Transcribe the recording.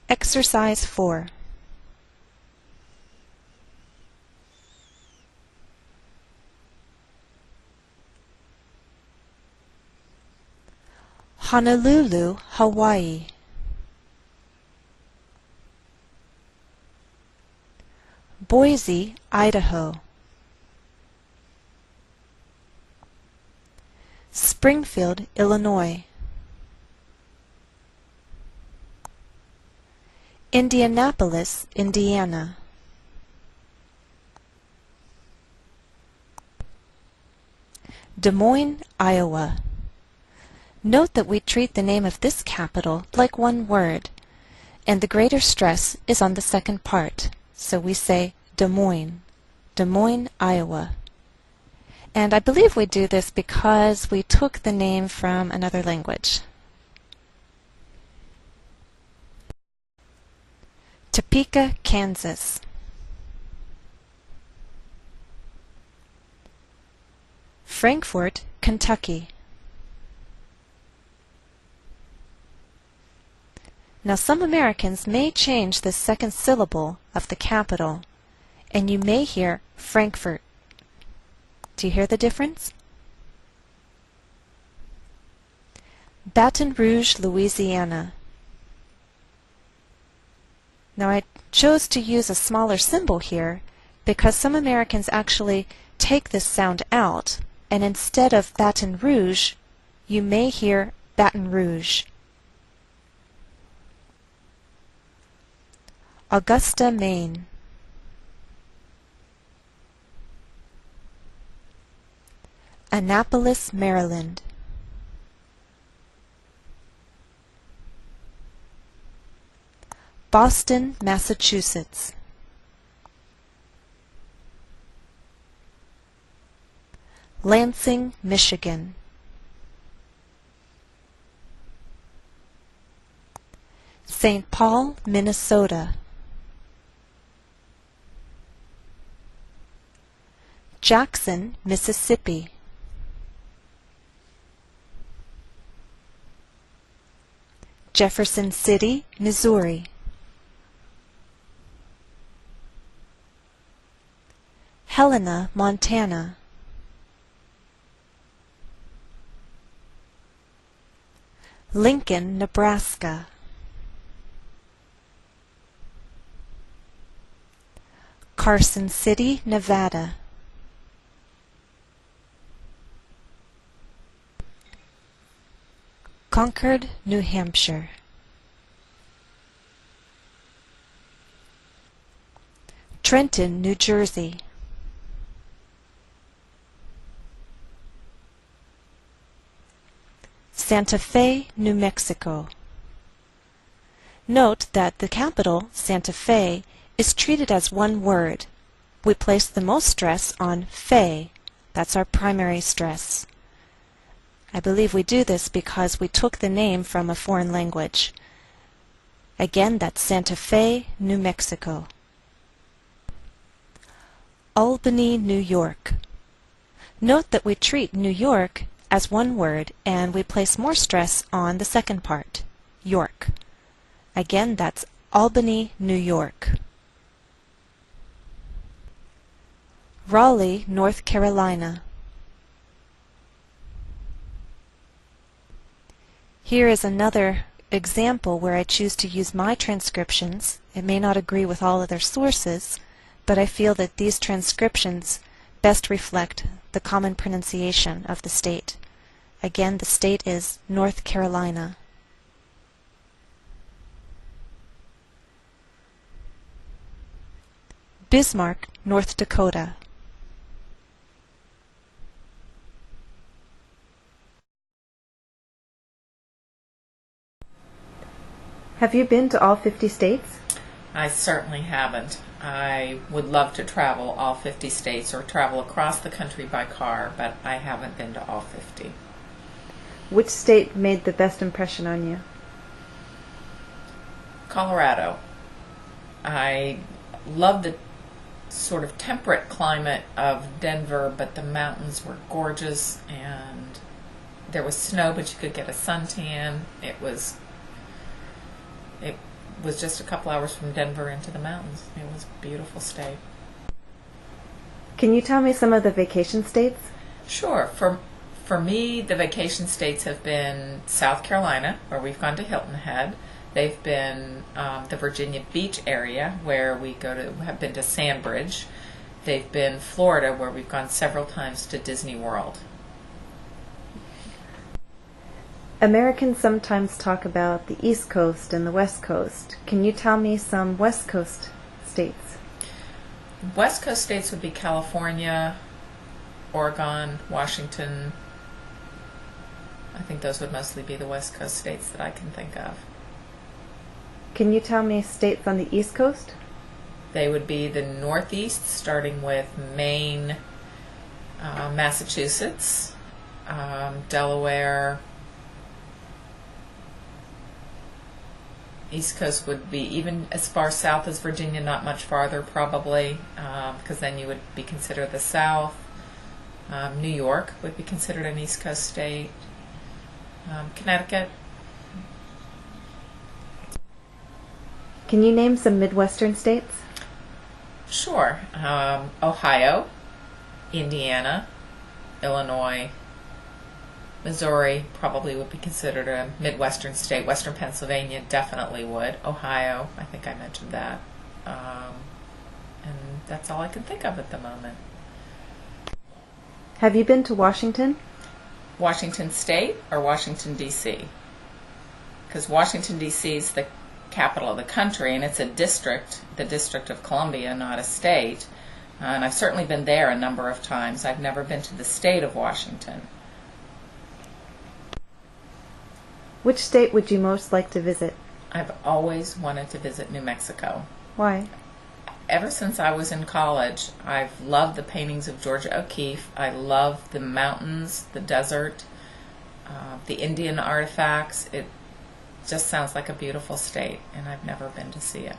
Exercise 4. Honolulu, Hawaii. Boise, Idaho. Springfield, Illinois. Indianapolis, Indiana. Des Moines, Iowa. Note that we treat the name of this capital like one word, and the greater stress is on the second part, so we say Des Moines, Iowa. And I believe we do this because we took the name from another language. Topeka, Kansas. Frankfort, Kentucky. Now some Americans may change the second syllable of the capital, and you may hear Frankfurt. Do you hear the difference? Baton Rouge, Louisiana. Now I chose to use a smaller symbol here because some Americans actually take this sound out, and instead of Baton Rouge, you may hear Baton Rouge. Augusta, Maine. Annapolis, Maryland. Boston, Massachusetts. Lansing, Michigan. St. Paul, Minnesota. Jackson, Mississippi. Jefferson City, Missouri. Helena, Montana. Lincoln, Nebraska. Carson City, Nevada. Concord, New Hampshire. Trenton, New Jersey. Santa Fe, New Mexico. Note that the capital, Santa Fe, is treated as one word. We place the most stress on Fe. That's our primary stress. I believe we do this because we took the name from a foreign language. Again, that's Santa Fe, New Mexico. Albany, New York. Note that we treat New York as one word and we place more stress on the second part, York. Again, that's Albany, New York. Raleigh, North Carolina. Here is another example where I choose to use my transcriptions. It may not agree with all other sources, but I feel that these transcriptions best reflect the common pronunciation of the state. Again, the state is North Carolina. Bismarck, North Dakota. Have you been to all 50 states? I certainly haven't. I would love to travel all 50 states or travel across the country by car, but I haven't been to all 50. Which state made the best impression on you? Colorado. I love the sort of temperate climate of Denver, but the mountains were gorgeous and there was snow, but you could get a suntan. It was just a couple hours from Denver into the mountains. It was a beautiful state. Can you tell me some of the vacation states? Sure. For me, the vacation states have been South Carolina, where we've gone to Hilton Head. They've been the Virginia Beach area, where we have been to Sandbridge. They've been Florida, where we've gone several times to Disney World. Americans sometimes talk about the East Coast and the West Coast. Can you tell me some West Coast states? West Coast states would be California, Oregon, Washington. I think those would mostly be the West Coast states that I can think of. Can you tell me states on the East Coast? They would be the Northeast, starting with Maine, Massachusetts, Delaware. East Coast would be even as far south as Virginia, not much farther probably, because then you would be considered the South. New York would be considered an East Coast state. Connecticut. Can you name some Midwestern states? Sure. Ohio, Indiana, Illinois, Missouri probably would be considered a Midwestern state. Western Pennsylvania definitely would. Ohio, I think I mentioned that. And that's all I can think of at the moment. Have you been to Washington? Washington State or Washington, D.C.? Because Washington, D.C. is the capital of the country, and it's a district, the District of Columbia, not a state. And I've certainly been there a number of times. I've never been to the state of Washington. Which state would you most like to visit? I've always wanted to visit New Mexico. Why? Ever since I was in college, I've loved the paintings of Georgia O'Keeffe. I love the mountains, the desert, the Indian artifacts. It just sounds like a beautiful state, and I've never been to see it.